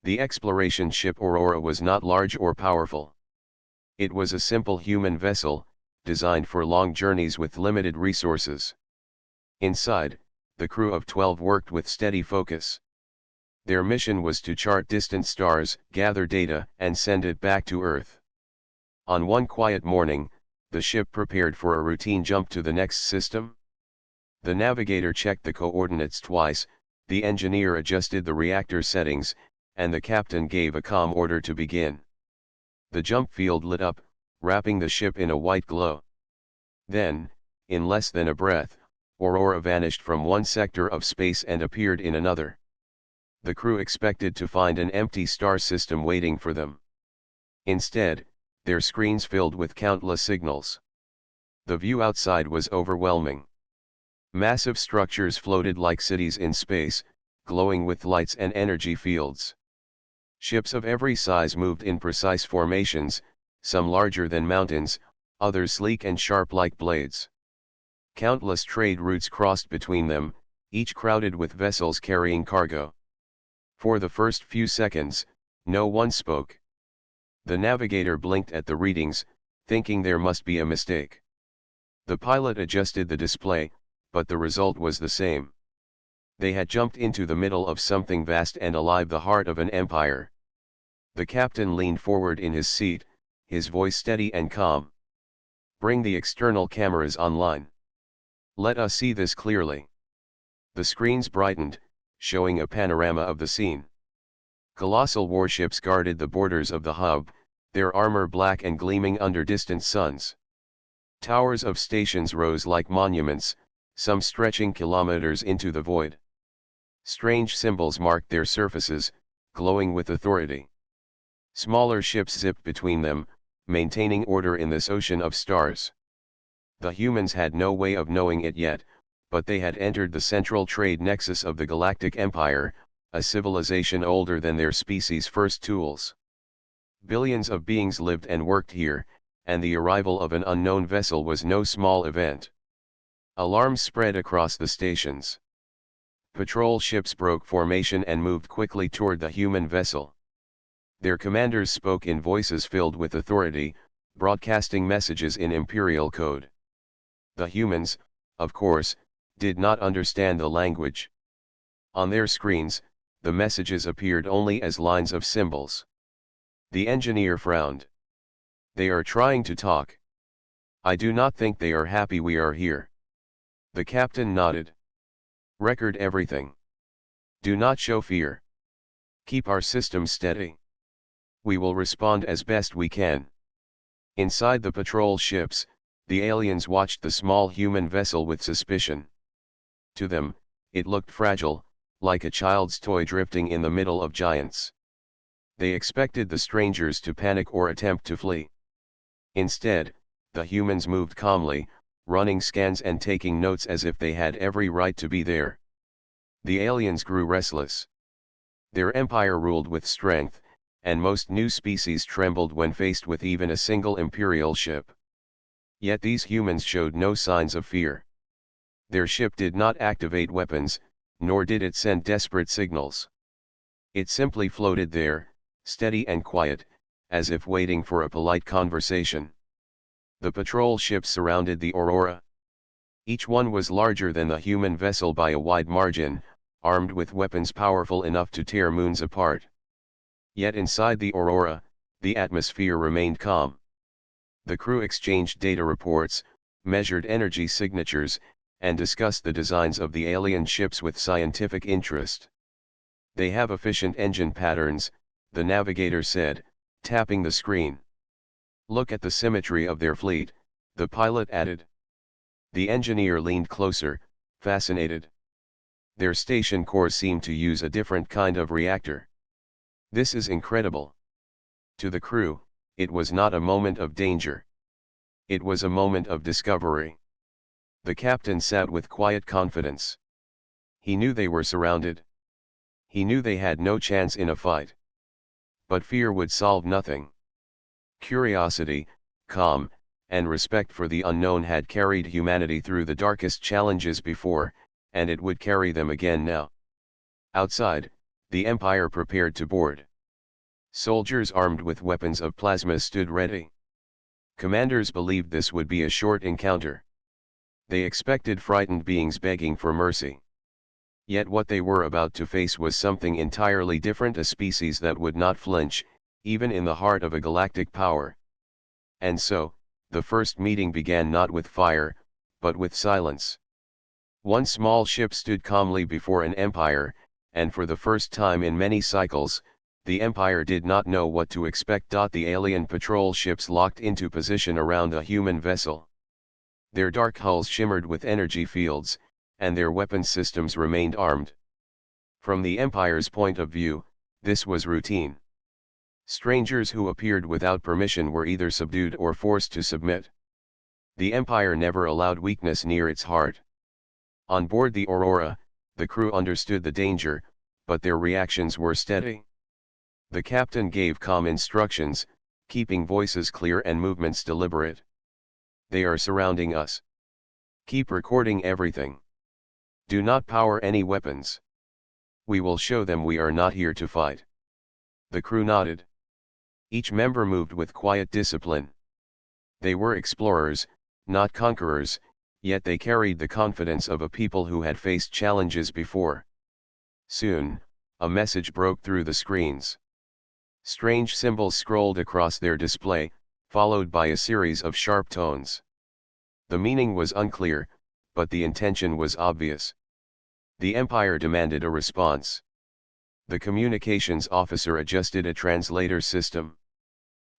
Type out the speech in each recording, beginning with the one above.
The exploration ship Aurora was not large or powerful. It was a simple human vessel, designed for long journeys with limited resources. Inside, the crew of 12 worked with steady focus. Their mission was to chart distant stars, gather data, and send it back to Earth. On one quiet morning, the ship prepared for a routine jump to the next system. The navigator checked the coordinates twice, the engineer adjusted the reactor settings, and the captain gave a calm order to begin. The jump field lit up, wrapping the ship in a white glow. Then, in less than a breath, Aurora vanished from one sector of space and appeared in another. The crew expected to find an empty star system waiting for them. Instead, their screens filled with countless signals. The view outside was overwhelming. Massive structures floated like cities in space, glowing with lights and energy fields. Ships of every size moved in precise formations, some larger than mountains, others sleek and sharp like blades. Countless trade routes crossed between them, each crowded with vessels carrying cargo. For the first few seconds, no one spoke. The navigator blinked at the readings, thinking there must be a mistake. The pilot adjusted the display, but the result was the same. They had jumped into the middle of something vast and alive, the heart of an empire. The captain leaned forward in his seat, his voice steady and calm. "Bring the external cameras online. Let us see this clearly." The screens brightened, showing a panorama of the scene. Colossal warships guarded the borders of the hub, their armor black and gleaming under distant suns. Towers of stations rose like monuments, some stretching kilometers into the void. Strange symbols marked their surfaces, glowing with authority. Smaller ships zipped between them, maintaining order in this ocean of stars. The humans had no way of knowing it yet, but they had entered the central trade nexus of the Galactic Empire, a civilization older than their species' first tools. Billions of beings lived and worked here, and the arrival of an unknown vessel was no small event. Alarms spread across the stations. Patrol ships broke formation and moved quickly toward the human vessel. Their commanders spoke in voices filled with authority, broadcasting messages in Imperial code. The humans, of course, did not understand the language. On their screens, the messages appeared only as lines of symbols. The engineer frowned. "They are trying to talk. I do not think they are happy we are here." The captain nodded. "Record everything. Do not show fear. Keep our systems steady. We will respond as best we can." Inside the patrol ships, the aliens watched the small human vessel with suspicion. To them, it looked fragile, like a child's toy drifting in the middle of giants. They expected the strangers to panic or attempt to flee. Instead, the humans moved calmly, running scans and taking notes as if they had every right to be there. The aliens grew restless. Their empire ruled with strength, and most new species trembled when faced with even a single Imperial ship. Yet these humans showed no signs of fear. Their ship did not activate weapons, nor did it send desperate signals. It simply floated there, steady and quiet, as if waiting for a polite conversation. The patrol ships surrounded the Aurora. Each one was larger than the human vessel by a wide margin, armed with weapons powerful enough to tear moons apart. Yet inside the Aurora, the atmosphere remained calm. The crew exchanged data reports, measured energy signatures, and discussed the designs of the alien ships with scientific interest. "They have efficient engine patterns," the navigator said, tapping the screen. "Look at the symmetry of their fleet," the pilot added. The engineer leaned closer, fascinated. "Their station cores seem to use a different kind of reactor. This is incredible." To the crew, it was not a moment of danger. It was a moment of discovery. The captain sat with quiet confidence. He knew they were surrounded. He knew they had no chance in a fight. But fear would solve nothing. Curiosity, calm, and respect for the unknown had carried humanity through the darkest challenges before, and it would carry them again now. Outside, the Empire prepared to board. Soldiers armed with weapons of plasma stood ready. Commanders believed this would be a short encounter. They expected frightened beings begging for mercy. Yet what they were about to face was something entirely different, a species that would not flinch, even in the heart of a galactic power. And so, the first meeting began not with fire, but with silence. One small ship stood calmly before an empire, and for the first time in many cycles, the empire did not know what to expect. The alien patrol ships locked into position around the human vessel. Their dark hulls shimmered with energy fields, and their weapons systems remained armed. From the Empire's point of view, this was routine. Strangers who appeared without permission were either subdued or forced to submit. The Empire never allowed weakness near its heart. On board the Aurora, the crew understood the danger, but their reactions were steady. The captain gave calm instructions, keeping voices clear and movements deliberate. They are surrounding us. Keep recording everything. Do not power any weapons. We will show them we are not here to fight. The crew nodded. Each member moved with quiet discipline. They were explorers, not conquerors, yet they carried the confidence of a people who had faced challenges before. Soon, a message broke through the screens. Strange symbols scrolled across their display, followed by a series of sharp tones. The meaning was unclear, but the intention was obvious. The Empire demanded a response. The communications officer adjusted a translator system.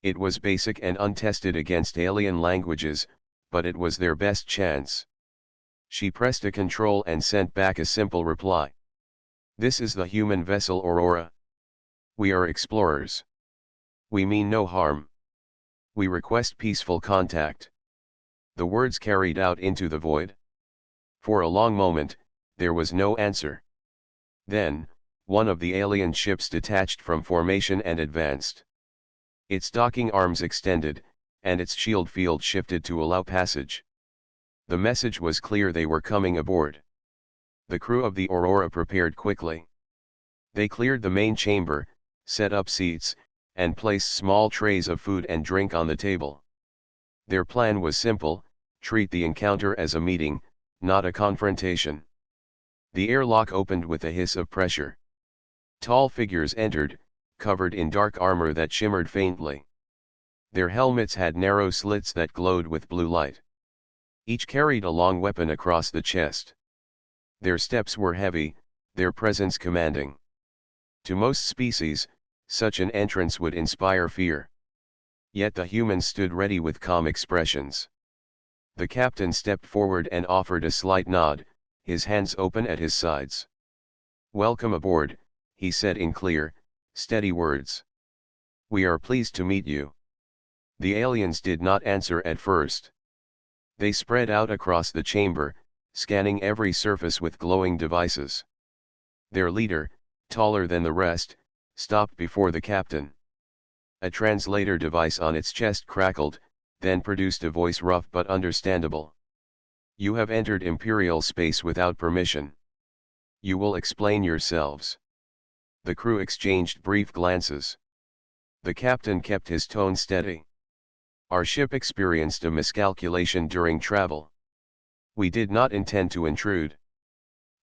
It was basic and untested against alien languages, but it was their best chance. She pressed a control and sent back a simple reply. This is the human vessel Aurora. We are explorers. We mean no harm. We request peaceful contact. The words carried out into the void. For a long moment, there was no answer. Then, one of the alien ships detached from formation and advanced. Its docking arms extended, and its shield field shifted to allow passage. The message was clear: they were coming aboard. The crew of the Aurora prepared quickly. They cleared the main chamber, set up seats, and placed small trays of food and drink on the table. Their plan was simple: treat the encounter as a meeting, not a confrontation. The airlock opened with a hiss of pressure. Tall figures entered, covered in dark armor that shimmered faintly. Their helmets had narrow slits that glowed with blue light. Each carried a long weapon across the chest. Their steps were heavy, their presence commanding. To most species, such an entrance would inspire fear. Yet the humans stood ready with calm expressions. The captain stepped forward and offered a slight nod, his hands open at his sides. "Welcome aboard," he said in clear, steady words. "We are pleased to meet you." The aliens did not answer at first. They spread out across the chamber, scanning every surface with glowing devices. Their leader, taller than the rest, stopped before the captain. A translator device on its chest crackled, then produced a voice rough but understandable. "You have entered Imperial space without permission. You will explain yourselves." The crew exchanged brief glances. The captain kept his tone steady. "Our ship experienced a miscalculation during travel. We did not intend to intrude.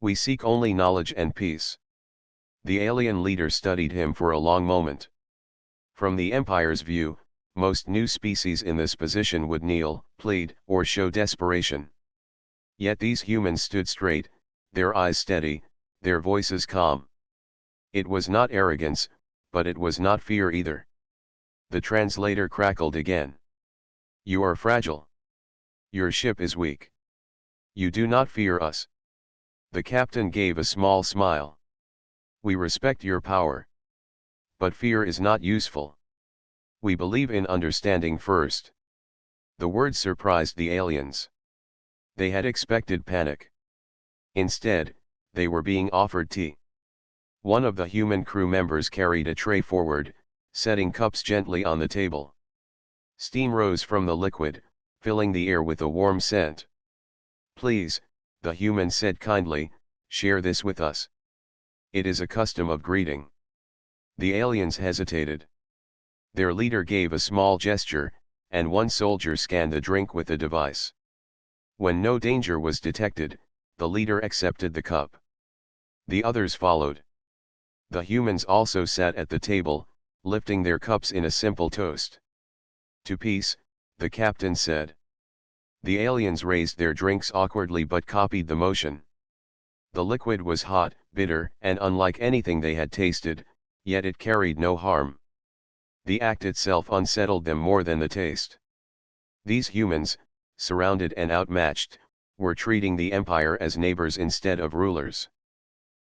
We seek only knowledge and peace." The alien leader studied him for a long moment. From the Empire's view, most new species in this position would kneel, plead, or show desperation. Yet these humans stood straight, their eyes steady, their voices calm. It was not arrogance, but it was not fear either. The translator crackled again. "You are fragile. Your ship is weak. You do not fear us." The captain gave a small smile. "We respect your power. But fear is not useful. We believe in understanding first." The words surprised the aliens. They had expected panic. Instead, they were being offered tea. One of the human crew members carried a tray forward, setting cups gently on the table. Steam rose from the liquid, filling the air with a warm scent. "Please," the human said kindly, "share this with us. It is a custom of greeting." The aliens hesitated. Their leader gave a small gesture, and one soldier scanned the drink with the device. When no danger was detected, the leader accepted the cup. The others followed. The humans also sat at the table, lifting their cups in a simple toast. To peace, the captain said. The aliens raised their drinks awkwardly but copied the motion. The liquid was hot, bitter, and unlike anything they had tasted, yet it carried no harm. The act itself unsettled them more than the taste. These humans, surrounded and outmatched, were treating the Empire as neighbors instead of rulers.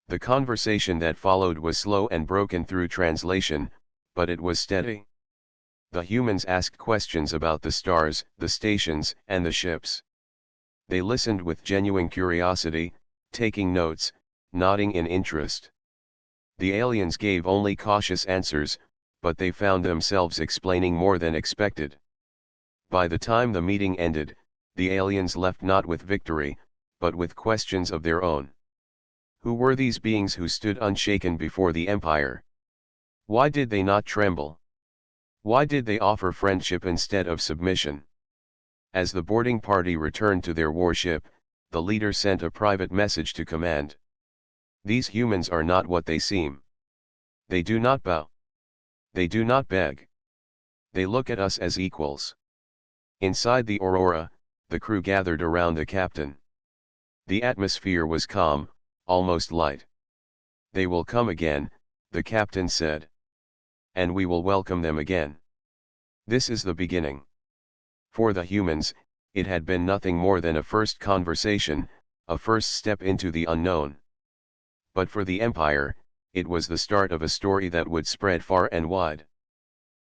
The conversation that followed was slow and broken through translation, but it was steady. The humans asked questions about the stars, the stations, and the ships. They listened with genuine curiosity, taking notes, nodding in interest. The aliens gave only cautious answers, but they found themselves explaining more than expected. By the time the meeting ended, the aliens left not with victory, but with questions of their own. Who were these beings who stood unshaken before the Empire? Why did they not tremble? Why did they offer friendship instead of submission? As the boarding party returned to their warship, the leader sent a private message to command. These humans are not what they seem. They do not bow. They do not beg. They look at us as equals. Inside the Aurora, the crew gathered around the captain. The atmosphere was calm, almost light. They will come again, the captain said. And we will welcome them again. This is the beginning. For the humans, it had been nothing more than a first conversation, a first step into the unknown. But for the Empire, it was the start of a story that would spread far and wide.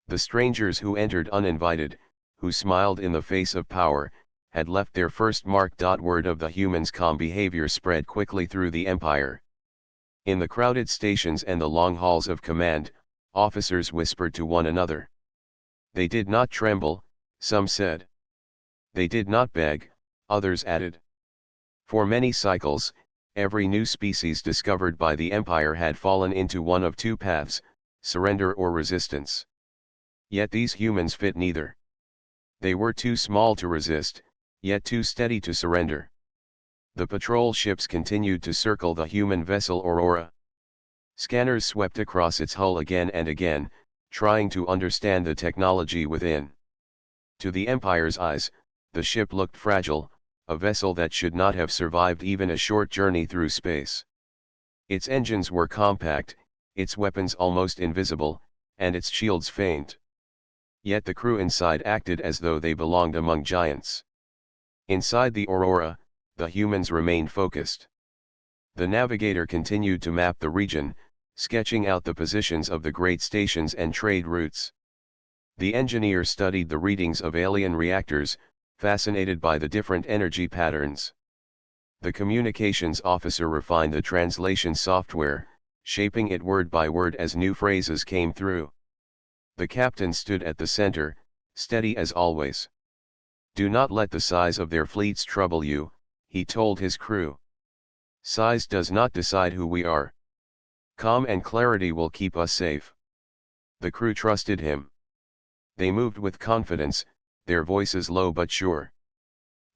The strangers who entered uninvited, who smiled in the face of power, had left their first mark. Word of the humans' calm behavior spread quickly through the Empire. In the crowded stations and the long halls of command, officers whispered to one another. They did not tremble, some said. They did not beg, others added. For many cycles, every new species discovered by the Empire had fallen into one of two paths, surrender or resistance. Yet these humans fit neither. They were too small to resist, yet too steady to surrender. The patrol ships continued to circle the human vessel Aurora. Scanners swept across its hull again and again, trying to understand the technology within. To the Empire's eyes, the ship looked fragile, a vessel that should not have survived even a short journey through space. Its engines were compact, its weapons almost invisible, and its shields faint. Yet the crew inside acted as though they belonged among giants. Inside the Aurora, the humans remained focused. The navigator continued to map the region, sketching out the positions of the great stations and trade routes. The engineer studied the readings of alien reactors, fascinated by the different energy patterns. The communications officer refined the translation software, shaping it word by word as new phrases came through. The captain stood at the center, steady as always. Do not let the size of their fleets trouble you, he told his crew. Size does not decide who we are. Calm and clarity will keep us safe. The crew trusted him. They moved with confidence, their voices low but sure.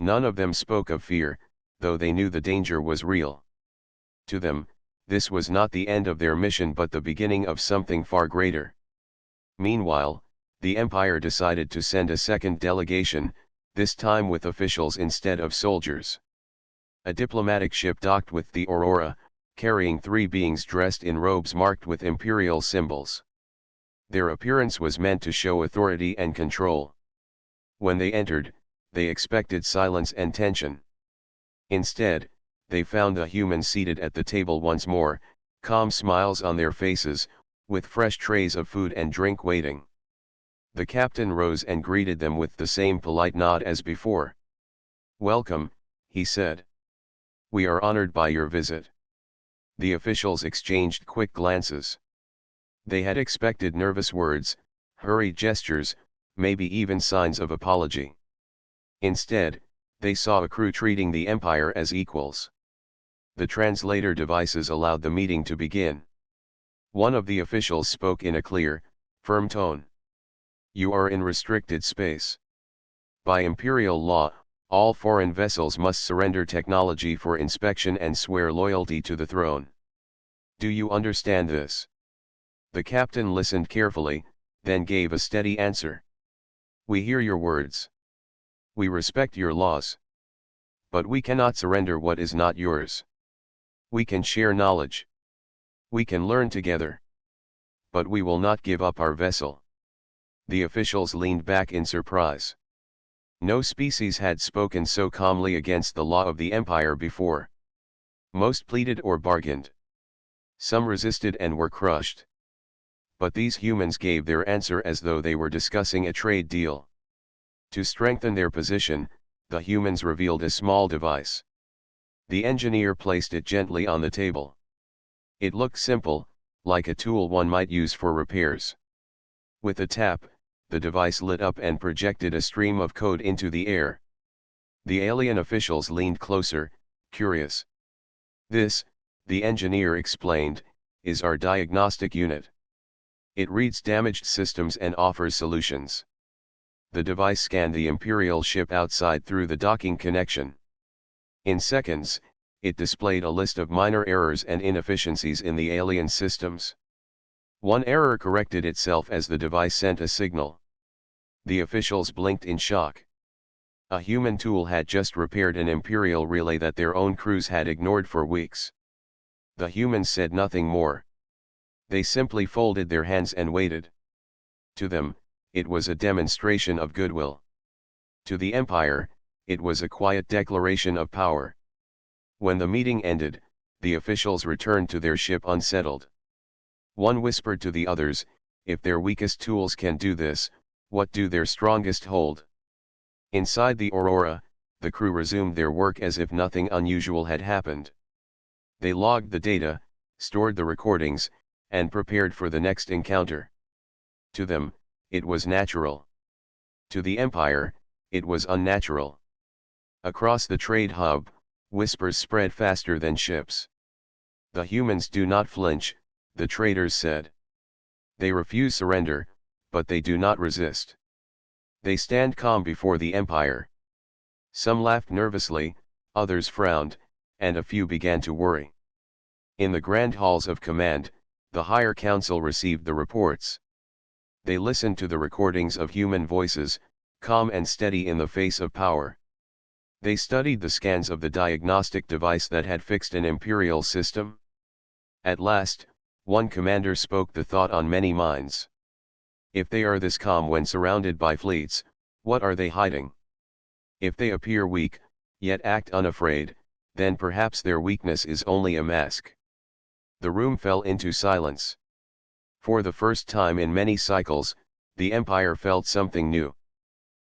None of them spoke of fear, though they knew the danger was real. To them, this was not the end of their mission but the beginning of something far greater. Meanwhile, the Empire decided to send a second delegation, this time with officials instead of soldiers. A diplomatic ship docked with the Aurora, carrying three beings dressed in robes marked with imperial symbols. Their appearance was meant to show authority and control. When they entered, they expected silence and tension. Instead, they found the humans seated at the table once more, calm smiles on their faces, with fresh trays of food and drink waiting. The captain rose and greeted them with the same polite nod as before. Welcome, he said. We are honored by your visit. The officials exchanged quick glances. They had expected nervous words, hurried gestures, maybe even signs of apology. Instead, they saw a crew treating the Empire as equals. The translator devices allowed the meeting to begin. One of the officials spoke in a clear, firm tone. You are in restricted space. By imperial law, all foreign vessels must surrender technology for inspection and swear loyalty to the throne. Do you understand this? The captain listened carefully, then gave a steady answer. We hear your words. We respect your laws. But we cannot surrender what is not yours. We can share knowledge. We can learn together. But we will not give up our vessel. The officials leaned back in surprise. No species had spoken so calmly against the law of the Empire before. Most pleaded or bargained. Some resisted and were crushed. But these humans gave their answer as though they were discussing a trade deal. To strengthen their position, the humans revealed a small device. The engineer placed it gently on the table. It looked simple, like a tool one might use for repairs. With a tap, the device lit up and projected a stream of code into the air. The alien officials leaned closer, curious. This, the engineer explained, is our diagnostic unit. It reads damaged systems and offers solutions. The device scanned the Imperial ship outside through the docking connection. In seconds, it displayed a list of minor errors and inefficiencies in the alien systems. One error corrected itself as the device sent a signal. The officials blinked in shock. A human tool had just repaired an Imperial relay that their own crews had ignored for weeks. The humans said nothing more. They simply folded their hands and waited. To them, it was a demonstration of goodwill. To the Empire, it was a quiet declaration of power. When the meeting ended, the officials returned to their ship unsettled. One whispered to the others, if their weakest tools can do this, what do their strongest hold? Inside the Aurora, the crew resumed their work as if nothing unusual had happened. They logged the data, stored the recordings, and prepared for the next encounter. To them, it was natural. To the Empire, it was unnatural. Across the trade hub, whispers spread faster than ships. The humans do not flinch, the traders said. They refuse surrender, but they do not resist. They stand calm before the Empire. Some laughed nervously, others frowned, and a few began to worry. In the grand halls of command, the higher council received the reports. They listened to the recordings of human voices, calm and steady in the face of power. They studied the scans of the diagnostic device that had fixed an Imperial system. At last, one commander spoke the thought on many minds. If they are this calm when surrounded by fleets, what are they hiding? If they appear weak, yet act unafraid, then perhaps their weakness is only a mask. The room fell into silence. For the first time in many cycles, the Empire felt something new.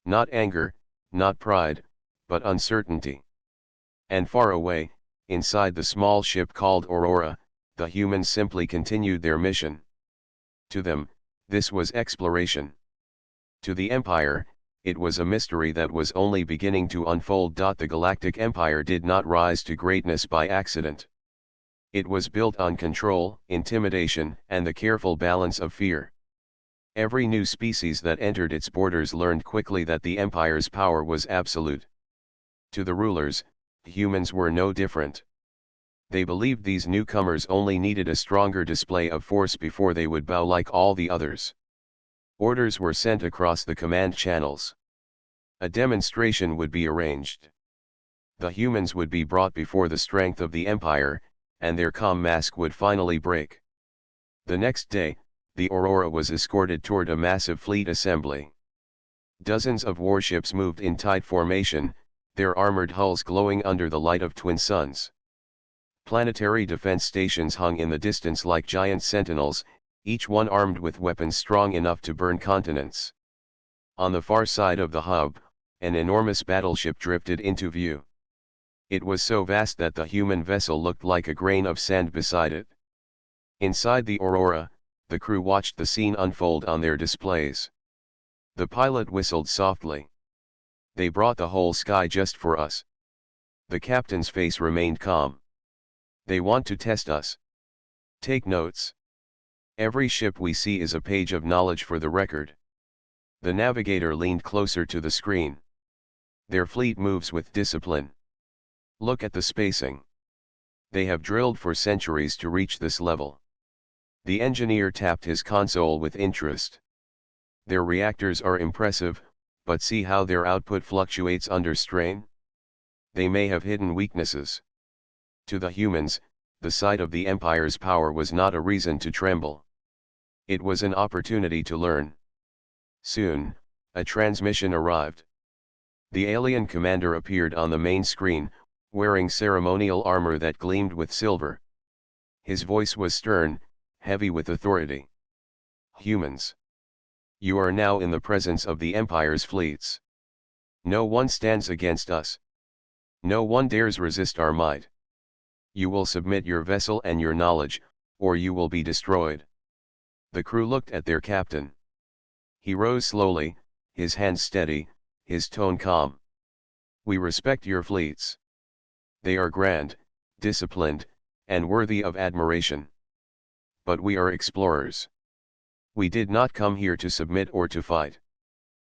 Not anger, not pride, but uncertainty. And far away, inside the small ship called Aurora, the humans simply continued their mission. To them, this was exploration. To the Empire, it was a mystery that was only beginning to unfold. The Galactic Empire did not rise to greatness by accident. It was built on control, intimidation, and the careful balance of fear. Every new species that entered its borders learned quickly that the Empire's power was absolute. To the rulers, humans were no different. They believed these newcomers only needed a stronger display of force before they would bow like all the others. Orders were sent across the command channels. A demonstration would be arranged. The humans would be brought before the strength of the Empire, and their calm mask would finally break. The next day, the Aurora was escorted toward a massive fleet assembly. Dozens of warships moved in tight formation, their armored hulls glowing under the light of twin suns. Planetary defense stations hung in the distance like giant sentinels, each one armed with weapons strong enough to burn continents. On the far side of the hub, an enormous battleship drifted into view. It was so vast that the human vessel looked like a grain of sand beside it. Inside the Aurora, the crew watched the scene unfold on their displays. The pilot whistled softly. They brought the whole sky just for us. The captain's face remained calm. They want to test us. Take notes. Every ship we see is a page of knowledge for the record. The navigator leaned closer to the screen. Their fleet moves with discipline. Look at the spacing. They have drilled for centuries to reach this level. The engineer tapped his console with interest. Their reactors are impressive, but see how their output fluctuates under strain? They may have hidden weaknesses. To the humans, the sight of the Empire's power was not a reason to tremble. It was an opportunity to learn. Soon, a transmission arrived. The alien commander appeared on the main screen, wearing ceremonial armor that gleamed with silver. His voice was stern, heavy with authority. Humans. You are now in the presence of the Empire's fleets. No one stands against us. No one dares resist our might. You will submit your vessel and your knowledge, or you will be destroyed. The crew looked at their captain. He rose slowly, his hands steady, his tone calm. We respect your fleets. They are grand, disciplined, and worthy of admiration. But we are explorers. We did not come here to submit or to fight.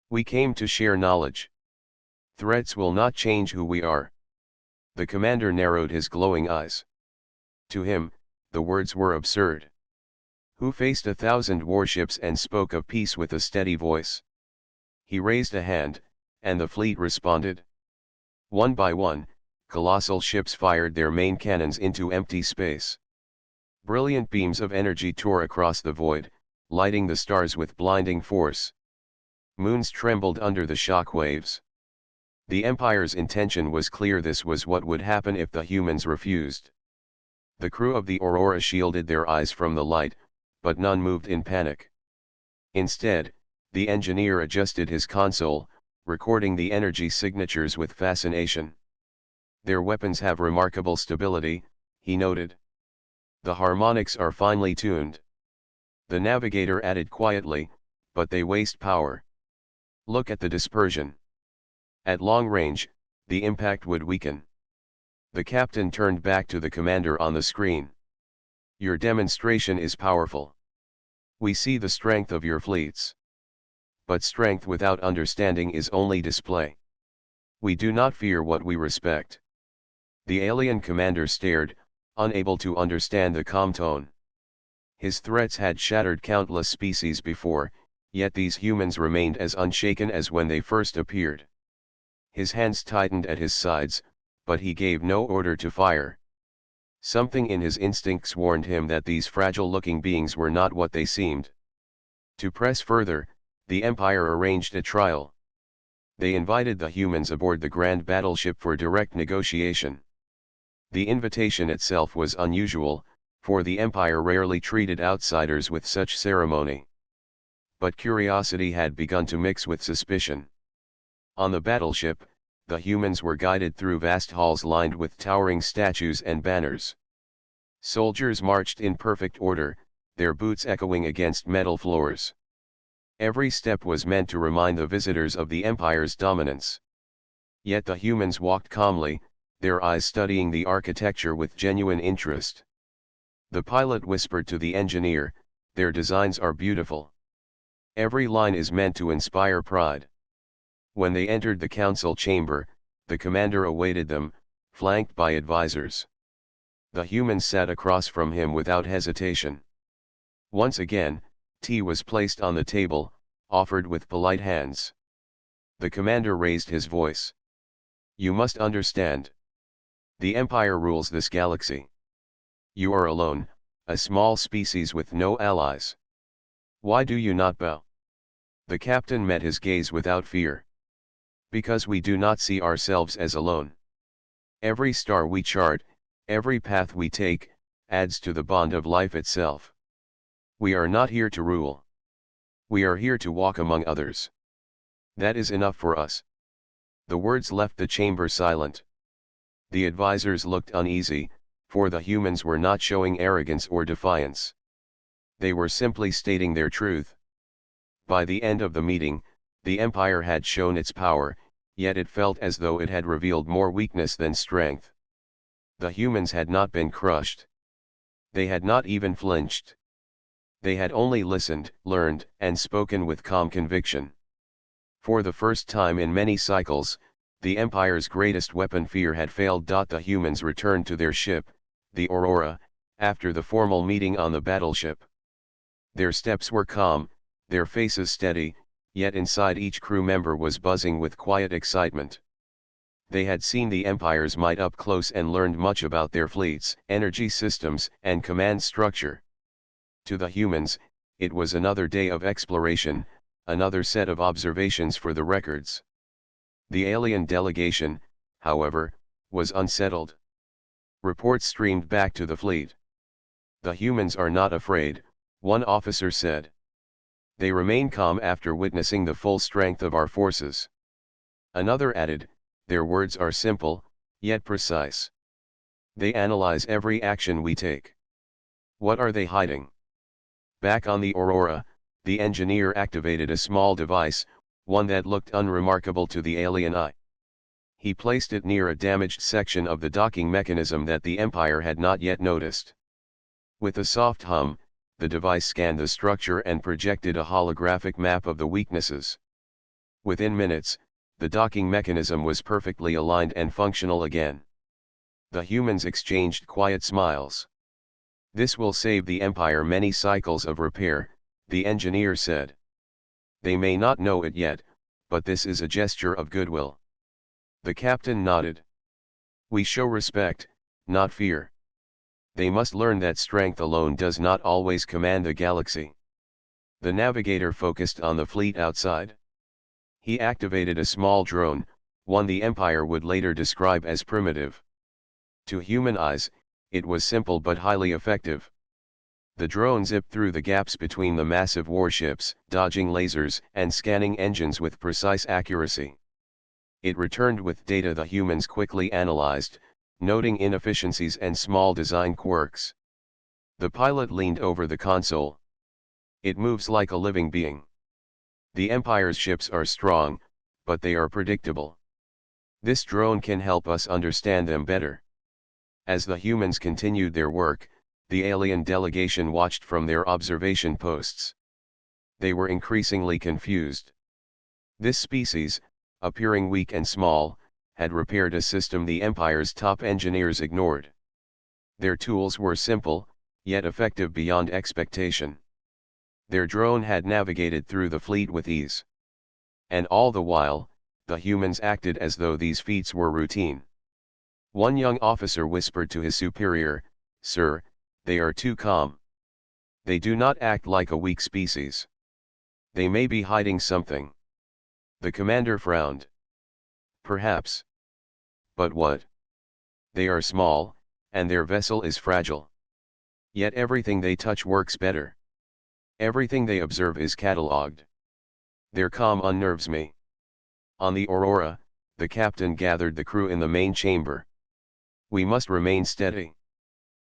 We came to share knowledge. Threats will not change who we are. The commander narrowed his glowing eyes. To him, the words were absurd. Who faced 1,000 warships and spoke of peace with a steady voice? He raised a hand, and the fleet responded. One by one, colossal ships fired their main cannons into empty space. Brilliant beams of energy tore across the void, lighting the stars with blinding force. Moons trembled under the shock waves. The Empire's intention was clear. This was what would happen if the humans refused. The crew of the Aurora shielded their eyes from the light, but none moved in panic. Instead, the engineer adjusted his console, recording the energy signatures with fascination. Their weapons have remarkable stability, he noted. The harmonics are finely tuned. The navigator added quietly, but they waste power. Look at the dispersion. At long range, the impact would weaken. The captain turned back to the commander on the screen. Your demonstration is powerful. We see the strength of your fleets. But strength without understanding is only display. We do not fear what we respect. The alien commander stared, unable to understand the calm tone. His threats had shattered countless species before, yet these humans remained as unshaken as when they first appeared. His hands tightened at his sides, but he gave no order to fire. Something in his instincts warned him that these fragile-looking beings were not what they seemed. To press further, the Empire arranged a trial. They invited the humans aboard the grand battleship for direct negotiation. The invitation itself was unusual, for the Empire rarely treated outsiders with such ceremony. But curiosity had begun to mix with suspicion. On the battleship, the humans were guided through vast halls lined with towering statues and banners. Soldiers marched in perfect order, their boots echoing against metal floors. Every step was meant to remind the visitors of the Empire's dominance. Yet the humans walked calmly, their eyes studying the architecture with genuine interest. The pilot whispered to the engineer, "Their designs are beautiful. Every line is meant to inspire pride." When they entered the council chamber, the commander awaited them, flanked by advisors. The humans sat across from him without hesitation. Once again, tea was placed on the table, offered with polite hands. The commander raised his voice. "You must understand. The Empire rules this galaxy. You are alone, a small species with no allies. Why do you not bow?" The captain met his gaze without fear. "Because we do not see ourselves as alone. Every star we chart, every path we take, adds to the bond of life itself. We are not here to rule. We are here to walk among others. That is enough for us." The words left the chamber silent. The advisors looked uneasy, for the humans were not showing arrogance or defiance. They were simply stating their truth. By the end of the meeting, the Empire had shown its power, yet it felt as though it had revealed more weakness than strength. The humans had not been crushed. They had not even flinched. They had only listened, learned, and spoken with calm conviction. For the first time in many cycles, the Empire's greatest weapon fear had failed. The humans returned to their ship, the Aurora, after the formal meeting on the battleship. Their steps were calm, their faces steady, yet inside each crew member was buzzing with quiet excitement. They had seen the Empire's might up close and learned much about their fleets, energy systems, and command structure. To the humans, it was another day of exploration, another set of observations for the records. The alien delegation, however, was unsettled. Reports streamed back to the fleet. "The humans are not afraid," one officer said. "They remain calm after witnessing the full strength of our forces." Another added, "Their words are simple, yet precise. They analyze every action we take." What are they hiding? Back on the Aurora, the engineer activated a small device, one that looked unremarkable to the alien eye. He placed it near a damaged section of the docking mechanism that the Empire had not yet noticed. With a soft hum, the device scanned the structure and projected a holographic map of the weaknesses. Within minutes, the docking mechanism was perfectly aligned and functional again. The humans exchanged quiet smiles. "This will save the Empire many cycles of repair," the engineer said. "They may not know it yet, but this is a gesture of goodwill." The captain nodded. "We show respect, not fear. They must learn that strength alone does not always command the galaxy." The navigator focused on the fleet outside. He activated a small drone, one the Empire would later describe as primitive. To human eyes, it was simple but highly effective. The drone zipped through the gaps between the massive warships, dodging lasers and scanning engines with precise accuracy. It returned with data the humans quickly analyzed, noting inefficiencies and small design quirks. The pilot leaned over the console. "It moves like a living being. The Empire's ships are strong, but they are predictable. This drone can help us understand them better." As the humans continued their work, the alien delegation watched from their observation posts. They were increasingly confused. This species, appearing weak and small, had repaired a system the Empire's top engineers ignored. Their tools were simple, yet effective beyond expectation. Their drone had navigated through the fleet with ease. And all the while, the humans acted as though these feats were routine. One young officer whispered to his superior, "Sir, they are too calm. They do not act like a weak species. They may be hiding something." The commander frowned. "Perhaps. But what? They are small, and their vessel is fragile. Yet everything they touch works better. Everything they observe is catalogued. Their calm unnerves me." On the Aurora, the captain gathered the crew in the main chamber. "We must remain steady.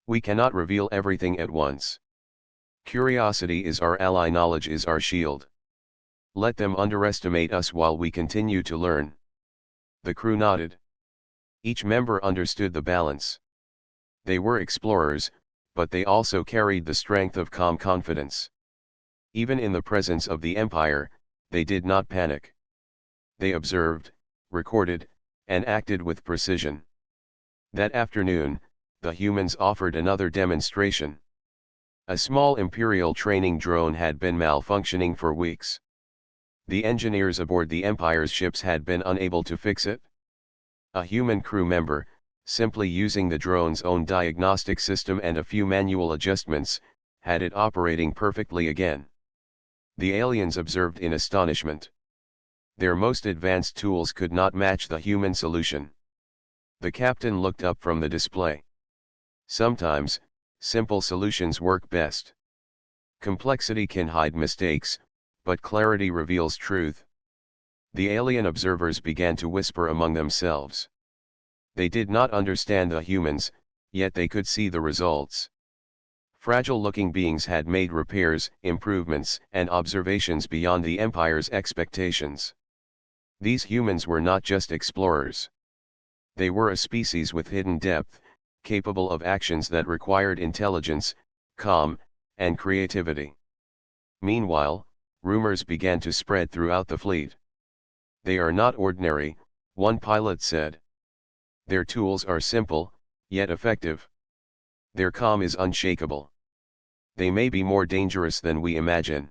We cannot reveal everything at once. Curiosity is our ally, knowledge is our shield. Let them underestimate us while we continue to learn." The crew nodded. Each member understood the balance. They were explorers, but they also carried the strength of calm confidence. Even in the presence of the Empire, they did not panic. They observed, recorded, and acted with precision. That afternoon, the humans offered another demonstration. A small Imperial training drone had been malfunctioning for weeks. The engineers aboard the Empire's ships had been unable to fix it. A human crew member, simply using the drone's own diagnostic system and a few manual adjustments, had it operating perfectly again. The aliens observed in astonishment. Their most advanced tools could not match the human solution. The captain looked up from the display. Sometimes, simple solutions work best. Complexity can hide mistakes, but clarity reveals truth. The alien observers began to whisper among themselves. They did not understand the humans, yet they could see the results. Fragile-looking beings had made repairs, improvements, and observations beyond the Empire's expectations. These humans were not just explorers. They were a species with hidden depth, capable of actions that required intelligence, calm, and creativity. Meanwhile, rumors began to spread throughout the fleet. They are not ordinary, one pilot said. Their tools are simple, yet effective. Their calm is unshakable. They may be more dangerous than we imagine.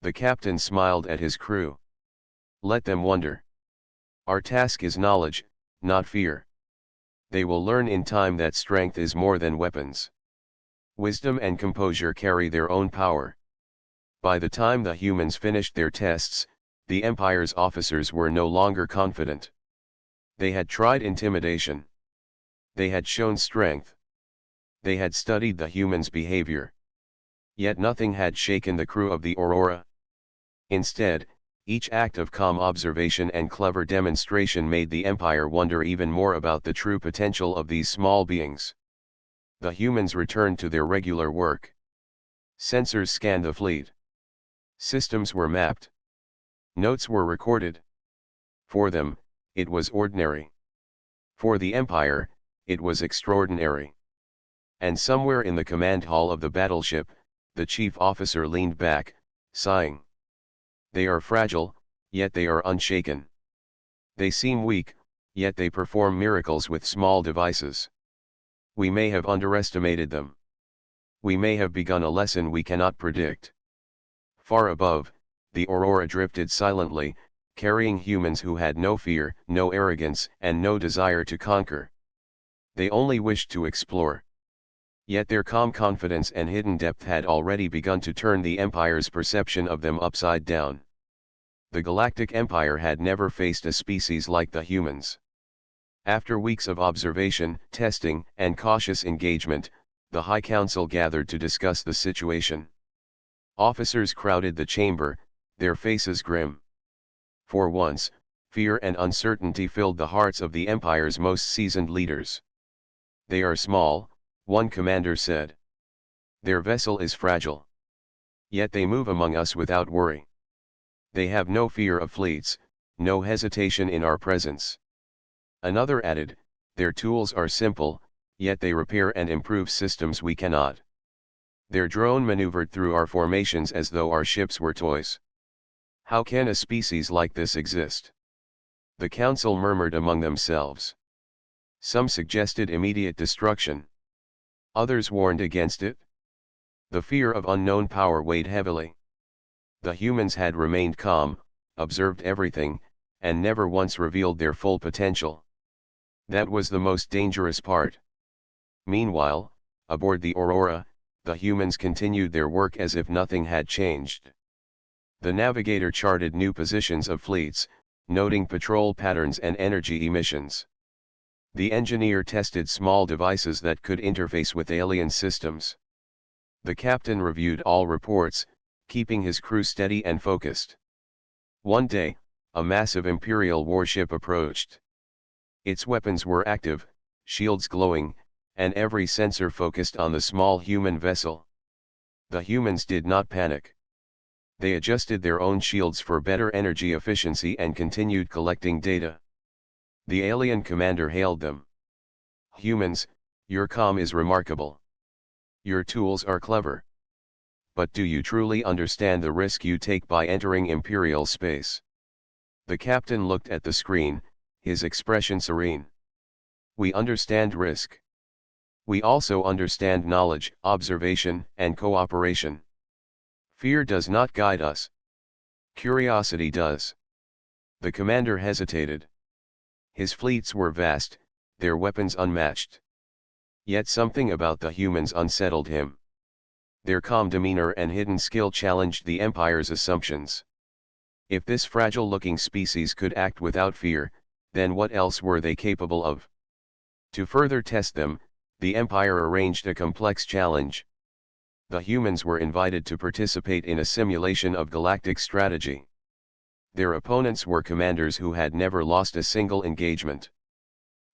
The captain smiled at his crew. Let them wonder. Our task is knowledge, not fear. They will learn in time that strength is more than weapons. Wisdom and composure carry their own power. By the time the humans finished their tests, the Empire's officers were no longer confident. They had tried intimidation. They had shown strength. They had studied the humans' behavior. Yet nothing had shaken the crew of the Aurora. Instead, each act of calm observation and clever demonstration made the Empire wonder even more about the true potential of these small beings. The humans returned to their regular work. Sensors scanned the fleet. Systems were mapped. Notes were recorded. For them, it was ordinary. For the Empire, it was extraordinary. And somewhere in the command hall of the battleship, the chief officer leaned back, sighing. They are fragile, yet they are unshaken. They seem weak, yet they perform miracles with small devices. We may have underestimated them. We may have begun a lesson we cannot predict. Far above, the Aurora drifted silently, carrying humans who had no fear, no arrogance, and no desire to conquer. They only wished to explore. Yet their calm confidence and hidden depth had already begun to turn the Empire's perception of them upside down. The Galactic Empire had never faced a species like the humans. After weeks of observation, testing, and cautious engagement, the High Council gathered to discuss the situation. Officers crowded the chamber, their faces grim. For once, fear and uncertainty filled the hearts of the Empire's most seasoned leaders. They are small, one commander said. Their vessel is fragile. Yet they move among us without worry. They have no fear of fleets, no hesitation in our presence. Another added, their tools are simple, yet they repair and improve systems we cannot. Their drone maneuvered through our formations as though our ships were toys. How can a species like this exist? The council murmured among themselves. Some suggested immediate destruction. Others warned against it. The fear of unknown power weighed heavily. The humans had remained calm, observed everything, and never once revealed their full potential. That was the most dangerous part. Meanwhile, aboard the Aurora, the humans continued their work as if nothing had changed. The navigator charted new positions of fleets, noting patrol patterns and energy emissions. The engineer tested small devices that could interface with alien systems. The captain reviewed all reports, keeping his crew steady and focused. One day, a massive Imperial warship approached. Its weapons were active, shields glowing, and every sensor focused on the small human vessel. The humans did not panic. They adjusted their own shields for better energy efficiency and continued collecting data. The alien commander hailed them. Humans, your calm is remarkable. Your tools are clever. But do you truly understand the risk you take by entering Imperial space? The captain looked at the screen, his expression serene. We understand risk. We also understand knowledge, observation, and cooperation. Fear does not guide us. Curiosity does. The commander hesitated. His fleets were vast, their weapons unmatched. Yet something about the humans unsettled him. Their calm demeanor and hidden skill challenged the Empire's assumptions. If this fragile-looking species could act without fear, then what else were they capable of? To further test them, the Empire arranged a complex challenge. The humans were invited to participate in a simulation of galactic strategy. Their opponents were commanders who had never lost a single engagement.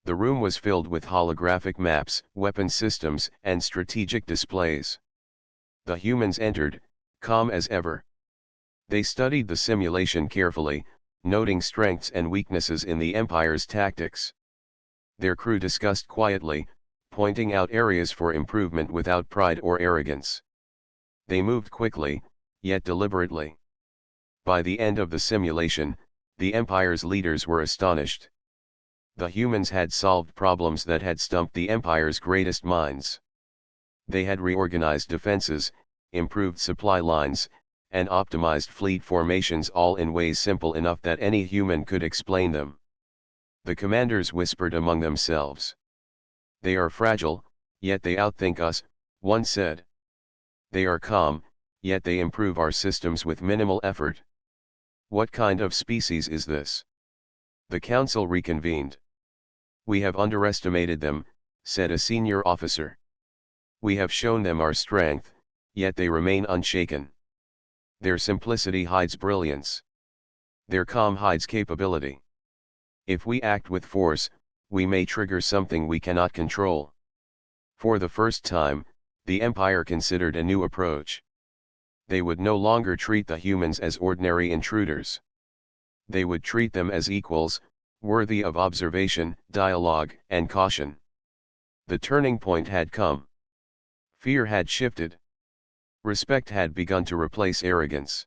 The room was filled with holographic maps, weapon systems, and strategic displays. The humans entered, calm as ever. They studied the simulation carefully, noting strengths and weaknesses in the Empire's tactics. Their crew discussed quietly, pointing out areas for improvement without pride or arrogance. They moved quickly, yet deliberately. By the end of the simulation, The Empire's leaders were astonished. The humans had solved problems that had stumped the Empire's greatest minds. They had reorganized defenses, improved supply lines, and optimized fleet formations, all in ways simple enough that any human could explain them. The commanders whispered among themselves. "They are fragile, yet they outthink us," one said. "They are calm, yet they improve our systems with minimal effort. What kind of species is this?" The council reconvened. "We have underestimated them," said a senior officer. "We have shown them our strength, yet they remain unshaken. Their simplicity hides brilliance. Their calm hides capability. If we act with force, we may trigger something we cannot control." For the first time, the Empire considered a new approach. They would no longer treat the humans as ordinary intruders. They would treat them as equals, worthy of observation, dialogue, and caution. The turning point had come. Fear had shifted. Respect had begun to replace arrogance.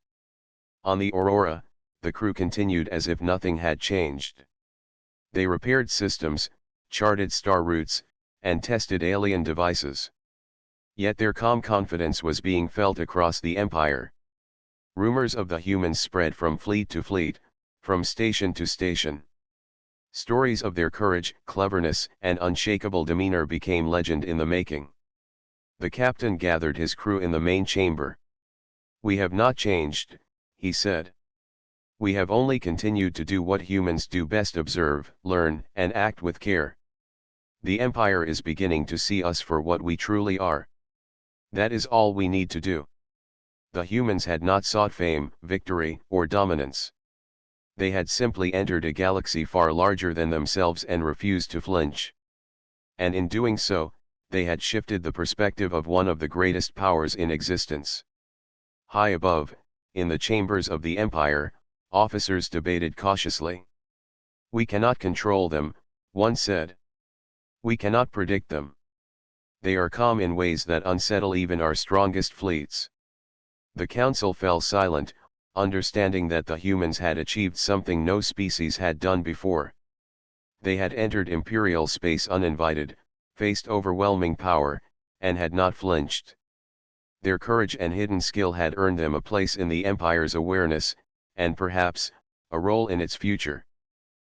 On the Aurora, the crew continued as if nothing had changed. They repaired systems, charted star routes, and tested alien devices. Yet their calm confidence was being felt across the Empire. Rumors of the humans spread from fleet to fleet, from station to station. Stories of their courage, cleverness, and unshakable demeanor became legend in the making. The captain gathered his crew in the main chamber. "We have not changed," he said. "We have only continued to do what humans do best: observe, learn, and act with care. The Empire is beginning to see us for what we truly are. That is all we need to do." The humans had not sought fame, victory, or dominance. They had simply entered a galaxy far larger than themselves and refused to flinch. And in doing so, they had shifted the perspective of one of the greatest powers in existence. High above, in the chambers of the Empire, officers debated cautiously. "We cannot control them," one said. "We cannot predict them. They are calm in ways that unsettle even our strongest fleets." The council fell silent, understanding that the humans had achieved something no species had done before. They had entered imperial space uninvited, faced overwhelming power, and had not flinched. Their courage and hidden skill had earned them a place in the Empire's awareness, and perhaps, a role in its future.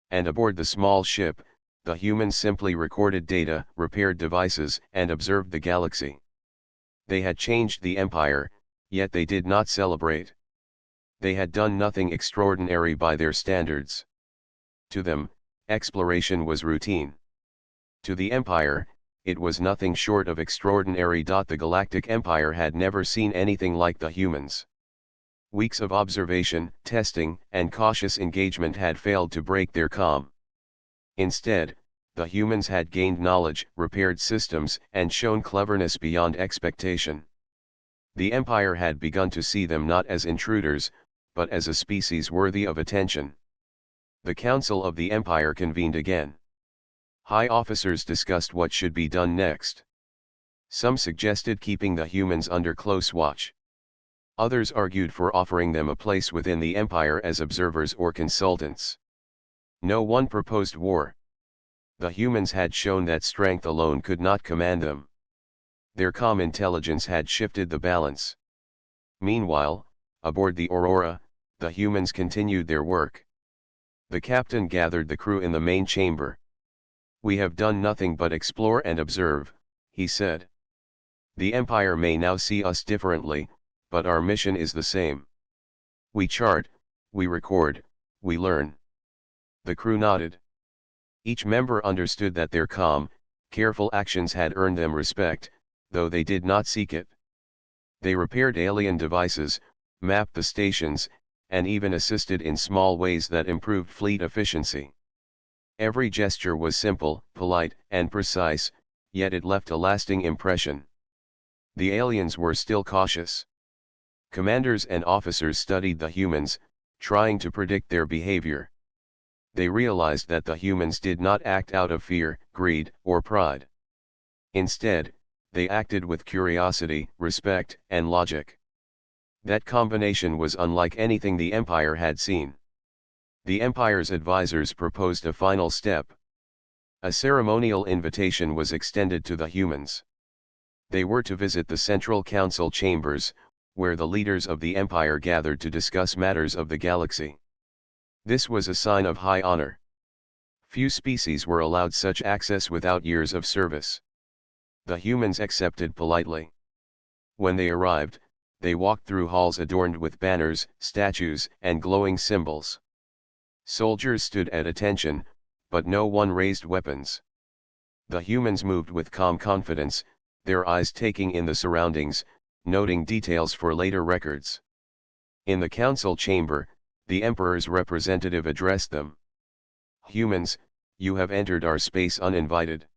And aboard the small ship, the humans simply recorded data, repaired devices, and observed the galaxy. They had changed the Empire, yet they did not celebrate. They had done nothing extraordinary by their standards. To them, exploration was routine. To the Empire, it was nothing short of extraordinary. The Galactic Empire had never seen anything like the humans. Weeks of observation, testing, and cautious engagement had failed to break their calm. Instead, the humans had gained knowledge, repaired systems, and shown cleverness beyond expectation. The Empire had begun to see them not as intruders, but as a species worthy of attention. The Council of the Empire convened again. High officers discussed what should be done next. Some suggested keeping the humans under close watch. Others argued for offering them a place within the Empire as observers or consultants. No one proposed war. The humans had shown that strength alone could not command them. Their calm intelligence had shifted the balance. Meanwhile, aboard the Aurora, the humans continued their work. The captain gathered the crew in the main chamber. "We have done nothing but explore and observe," he said. "The Empire may now see us differently, but our mission is the same. We chart, we record, we learn." The crew nodded. Each member understood that their calm, careful actions had earned them respect, though they did not seek it. They repaired alien devices, mapped the stations, and even assisted in small ways that improved fleet efficiency. Every gesture was simple, polite, and precise, yet it left a lasting impression. The aliens were still cautious. Commanders and officers studied the humans, trying to predict their behavior. They realized that the humans did not act out of fear, greed, or pride. Instead, they acted with curiosity, respect, and logic. That combination was unlike anything the Empire had seen. The Empire's advisors proposed a final step. A ceremonial invitation was extended to the humans. They were to visit the Central Council chambers, where the leaders of the Empire gathered to discuss matters of the galaxy. This was a sign of high honor. Few species were allowed such access without years of service. The humans accepted politely. When they arrived, they walked through halls adorned with banners, statues, and glowing symbols. Soldiers stood at attention, but no one raised weapons. The humans moved with calm confidence, their eyes taking in the surroundings, noting details for later records. In the council chamber, the Emperor's representative addressed them. Humans, you have entered our space uninvited.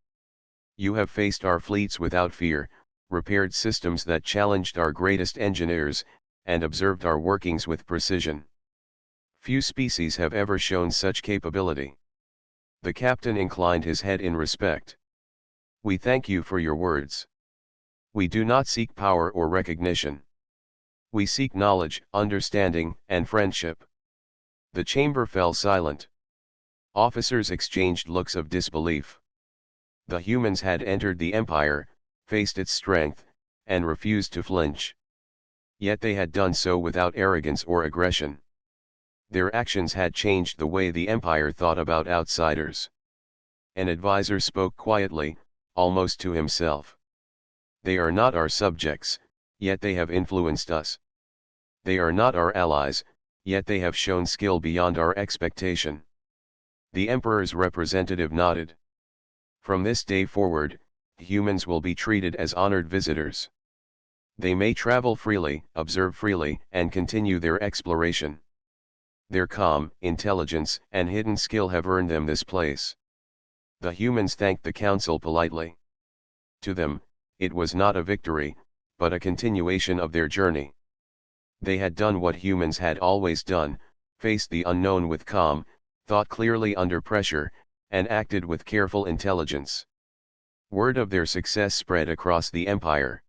You have faced our fleets without fear, repaired systems that challenged our greatest engineers, and observed our workings with precision. Few species have ever shown such capability. The captain inclined his head in respect. We thank you for your words. We do not seek power or recognition. We seek knowledge, understanding, and friendship. The chamber fell silent. Officers exchanged looks of disbelief. The humans had entered the Empire, faced its strength, and refused to flinch. Yet they had done so without arrogance or aggression. Their actions had changed the way the Empire thought about outsiders. An advisor spoke quietly, almost to himself. They are not our subjects, yet they have influenced us. They are not our allies, yet they have shown skill beyond our expectation. The Emperor's representative nodded. From this day forward, humans will be treated as honored visitors. They may travel freely, observe freely, and continue their exploration. Their calm, intelligence, and hidden skill have earned them this place. The humans thanked the council politely. To them, it was not a victory, but a continuation of their journey. They had done what humans had always done, faced the unknown with calm, thought clearly under pressure, and acted with careful intelligence. Word of their success spread across the Empire.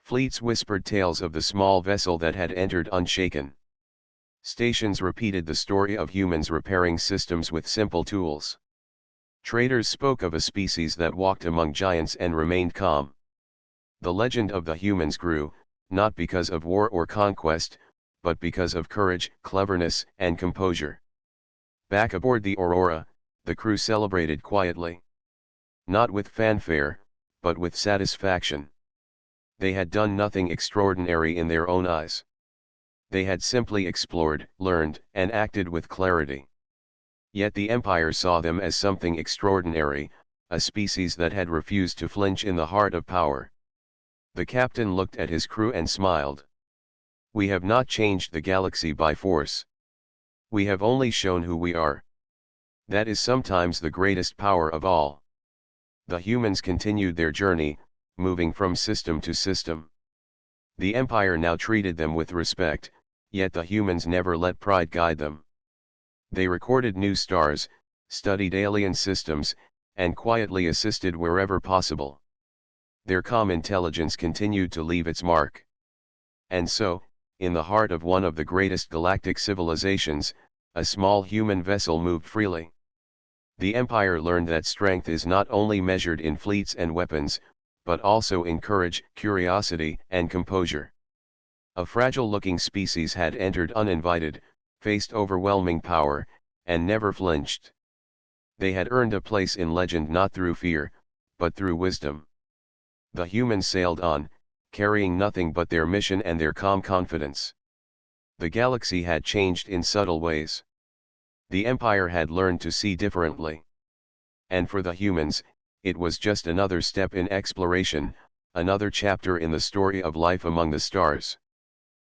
Fleets whispered tales of the small vessel that had entered unshaken. Stations repeated the story of humans repairing systems with simple tools. Traders spoke of a species that walked among giants and remained calm. The legend of the humans grew, not because of war or conquest, but because of courage, cleverness, and composure. Back aboard the Aurora, the crew celebrated quietly. Not with fanfare, but with satisfaction. They had done nothing extraordinary in their own eyes. They had simply explored, learned, and acted with clarity. Yet the Empire saw them as something extraordinary, a species that had refused to flinch in the heart of power. The captain looked at his crew and smiled. We have not changed the galaxy by force. We have only shown who we are. That is sometimes the greatest power of all. The humans continued their journey, moving from system to system. The Empire now treated them with respect, yet the humans never let pride guide them. They recorded new stars, studied alien systems, and quietly assisted wherever possible. Their calm intelligence continued to leave its mark. And so, in the heart of one of the greatest galactic civilizations, a small human vessel moved freely. The Empire learned that strength is not only measured in fleets and weapons, but also in courage, curiosity, and composure. A fragile-looking species had entered uninvited, faced overwhelming power, and never flinched. They had earned a place in legend not through fear, but through wisdom. The humans sailed on, carrying nothing but their mission and their calm confidence. The galaxy had changed in subtle ways. The Empire had learned to see differently. And for the humans, it was just another step in exploration, another chapter in the story of life among the stars.